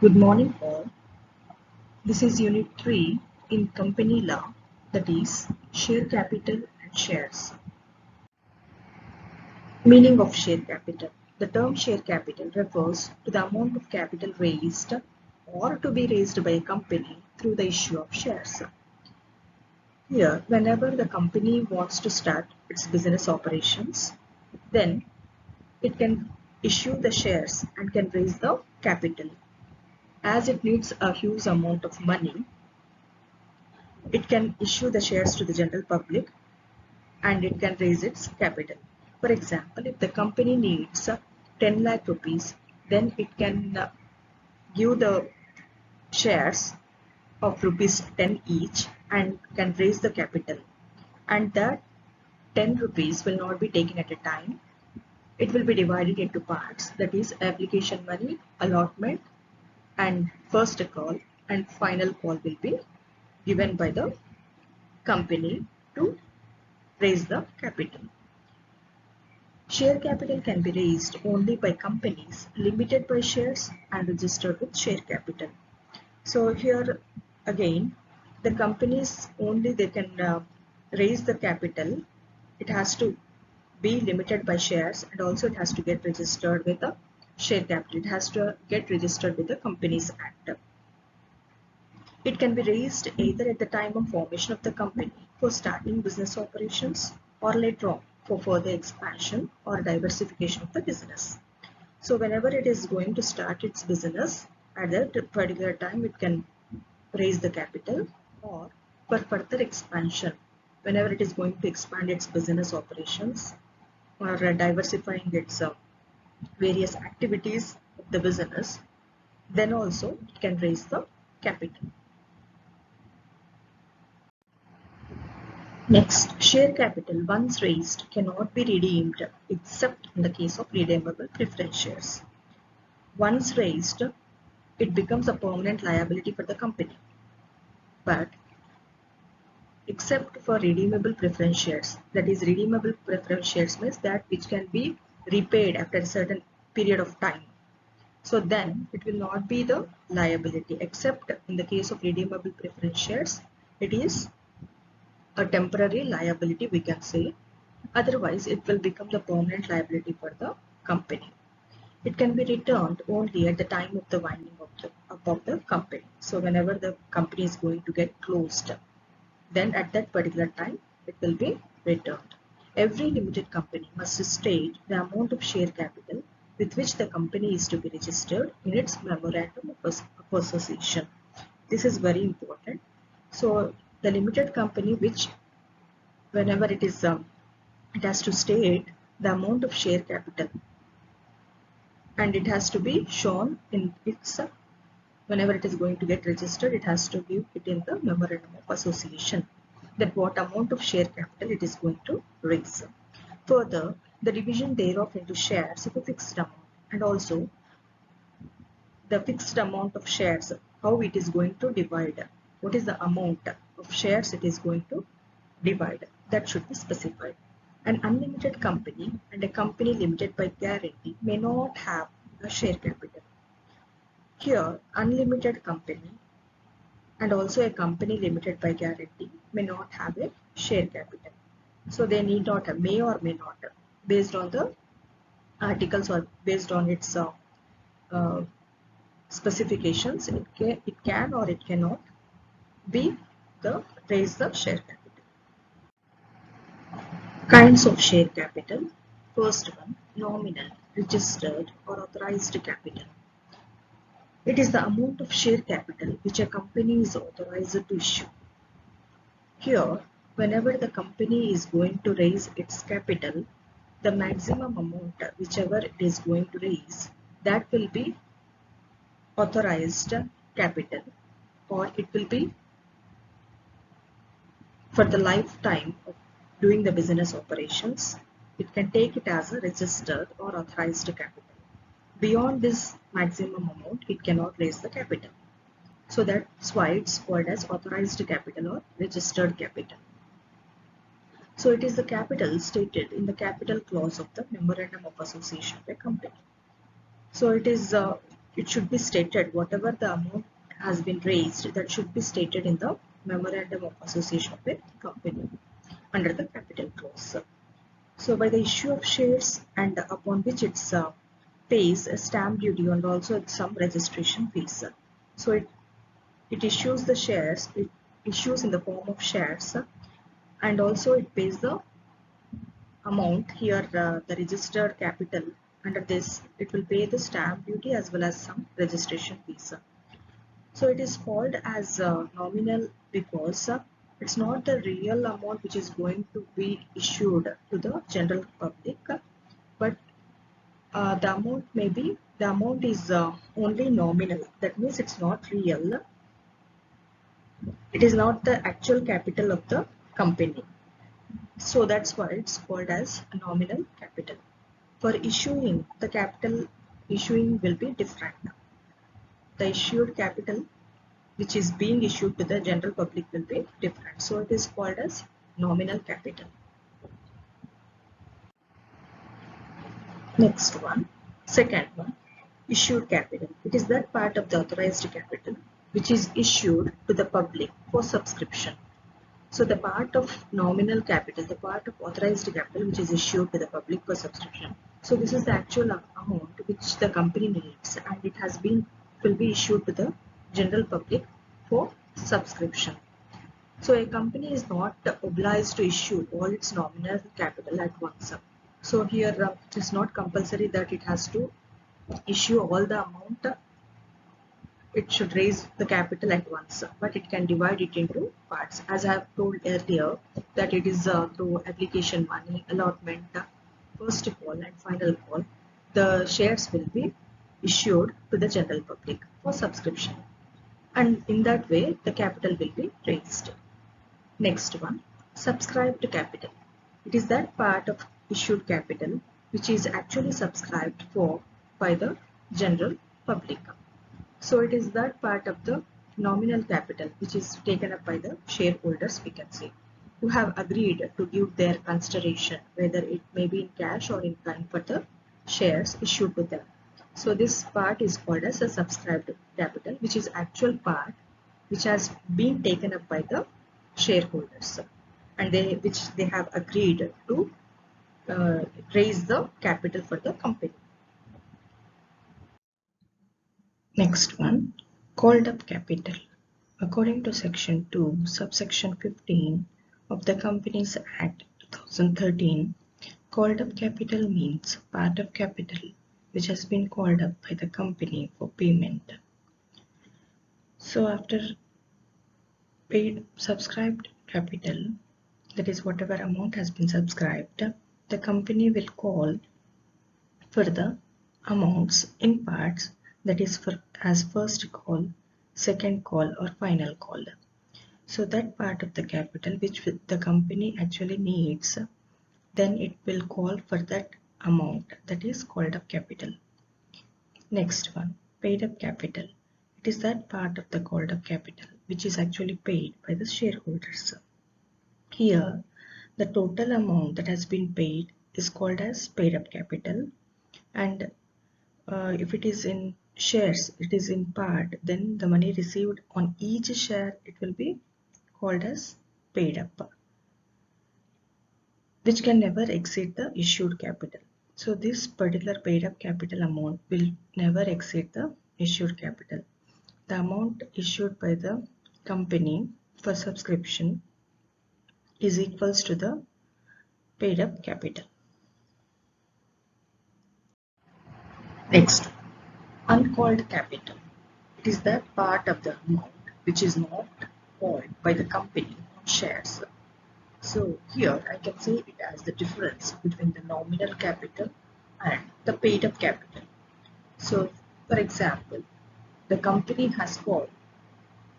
Good morning all. This is Unit 3 in Company Law, that is Share Capital and Shares. Meaning of share capital. The term share capital refers to the amount of capital raised or to be raised by a company through the issue of shares. Here, whenever the company wants to start its business operations, then it can issue the shares and can raise the capital. As it needs a huge amount of money, it can issue the shares to the general public and it can raise its capital. For example, if the company needs 10 lakh rupees, then it can give the shares of rupees 10 each and can raise the capital. And that 10 rupees will not be taken at a time. It will be divided into parts, that is application money, allotment, and first call and final call will be given by the company to raise the capital. Share capital can be raised only by companies limited by shares and registered with share capital. So here again, the companies only they can raise the capital. It has to be limited by shares and also it has to get registered with the share capital. It has to get registered with the Companies Act. It can be raised either at the time of formation of the company for starting business operations or later on for further expansion or diversification of the business. So whenever it is going to start its business, at that particular time it can raise the capital, or for further expansion, whenever it is going to expand its business operations or diversifying its various activities of the business, then also it can raise the capital. Next, share capital once raised cannot be redeemed except in the case of redeemable preference shares. Once raised, it becomes a permanent liability for the company. But except for redeemable preference shares, that is redeemable preference shares means that which can be repaid after a certain period of time. So then it will not be the liability, except in the case of redeemable preference shares, it is a temporary liability we can say. Otherwise, it will become the permanent liability for the company. It can be returned only at the time of the winding up of the company. So whenever the company is going to get closed, then at that particular time, it will be returned. Every limited company must state the amount of share capital with which the company is to be registered in its memorandum of association. This is very important. So the limited company which whenever it is it has to state the amount of share capital and it has to be shown in its whenever it is going to get registered, it has to give it in the memorandum of association that what amount of share capital it is going to raise. Further, the division thereof into shares of a fixed amount and also the fixed amount of shares, how it is going to divide, what is the amount of shares it is going to divide, that should be specified. An unlimited company and a company limited by guarantee may not have a share capital. Here, unlimited company and also a company limited by guarantee may not have a share capital. So they need not have, may or may not have, based on the articles or based on its uh, specifications, it can or it cannot be the raise the share capital. Kinds of share capital. First one, nominal, registered or authorized capital. It is the amount of share capital which a company is authorized to issue. Here, whenever the company is going to raise its capital, the maximum amount whichever it is going to raise, that will be authorized capital, or it will be for the lifetime of doing the business operations. It can take it as a registered or authorized capital. Beyond this maximum amount, it cannot raise the capital. So that's why it's called as authorized capital or registered capital. So it is the capital stated in the capital clause of the memorandum of association of a company. So it is it should be stated, whatever the amount has been raised, that should be stated in the memorandum of association of a company under the capital clause. So by the issue of shares and upon which it pays a stamp duty and also some registration fees. So it issues the shares, it issues in the form of shares, and also it pays the amount here, the registered capital. Under this, it will pay the stamp duty as well as some registration fees. So it is called as nominal because it's not the real amount which is going to be issued to the general public, but the amount is only nominal. That means it's not real. It is not the actual capital of the company. So that's why it's called as nominal capital. For issuing, the capital issuing will be different. The issued capital which is being issued to the general public will be different. So it is called as nominal capital. Next one, second one, issued capital. It is that part of the authorized capital which is issued to the public for subscription. So the part of nominal capital, the part of authorized capital which is issued to the public for subscription. So this is the actual amount which the company needs, and it will be issued to the general public for subscription. So a company is not obliged to issue all its nominal capital at once. So here it's not compulsory that it has to issue all the amount. It should raise the capital at once, but it can divide it into parts. As I have told earlier, that it is through application money, allotment, first call and final call, the shares will be issued to the general public for subscription. And in that way, the capital will be raised. Next one, subscribed capital. It is that part of issued capital which is actually subscribed for by the general public. So it is that part of the nominal capital which is taken up by the shareholders, we can say, who have agreed to give their consideration, whether it may be in cash or in kind, for the shares issued to them. So this part is called as a subscribed capital, which is actual part which has been taken up by the shareholders, and which they have agreed to raise the capital for the company. Next one, called up capital. According to section 2 subsection 15 of the Companies Act 2013, called up capital means part of capital which has been called up by the company for payment. So after paid subscribed capital, that is whatever amount has been subscribed, the company will call for the amounts in parts, that is for as first call, second call or final call. So that part of the capital which the company actually needs, then it will call for that amount, that is called up capital. Next one, paid up capital. It is that part of the called up capital which is actually paid by the shareholders. Here, the total amount that has been paid is called as paid up capital, and if it is in shares, it is in part, then the money received on each share, it will be called as paid up, which can never exceed the issued capital. So this particular paid up capital amount will never exceed the issued capital. The amount issued by the company for subscription is equals to the paid up capital. Next, uncalled capital. It is that part of the amount which is not called by the company on shares. So here I can say it as the difference between the nominal capital and the paid up capital. So for example, the company has called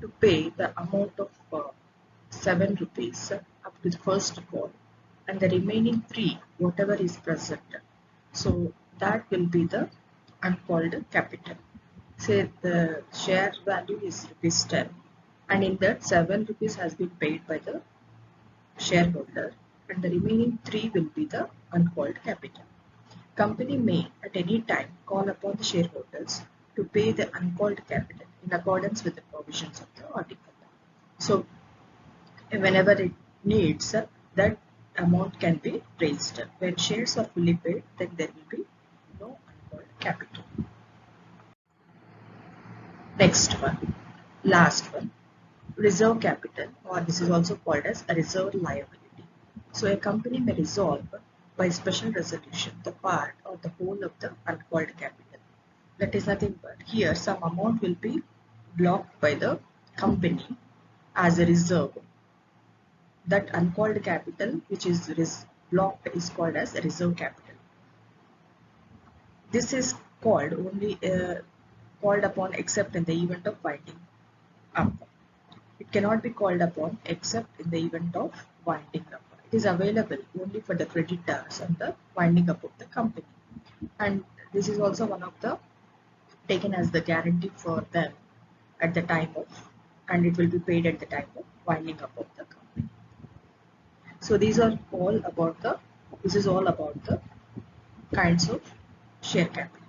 to pay the amount of 7 rupees up to the first call, and the remaining 3 whatever is present, so that will be the uncalled capital. Say the share value is rupees 10, and in that 7 rupees has been paid by the shareholder, and the remaining 3 will be the uncalled capital. Company may at any time call upon the shareholders to pay the uncalled capital in accordance with the provisions of the article. So whenever it needs, that amount can be raised. When shares are fully paid, then there will be no uncalled capital. Next one, last one, reserve capital, or this is also called as a reserve liability. So a company may resolve by special resolution the part or the whole of the uncalled capital. That is nothing but here some amount will be blocked by the company as a reserve. That uncalled capital which is blocked is called as a reserve capital. This is called only called upon except in the event of winding up. It cannot be called upon except in the event of winding up. It is available only for the creditors and the winding up of the company. And this is also one of the taken as the guarantee for them at the time of, and it will be paid at the time of winding up of the company. So these are all about the, this is all about the kinds of share capital.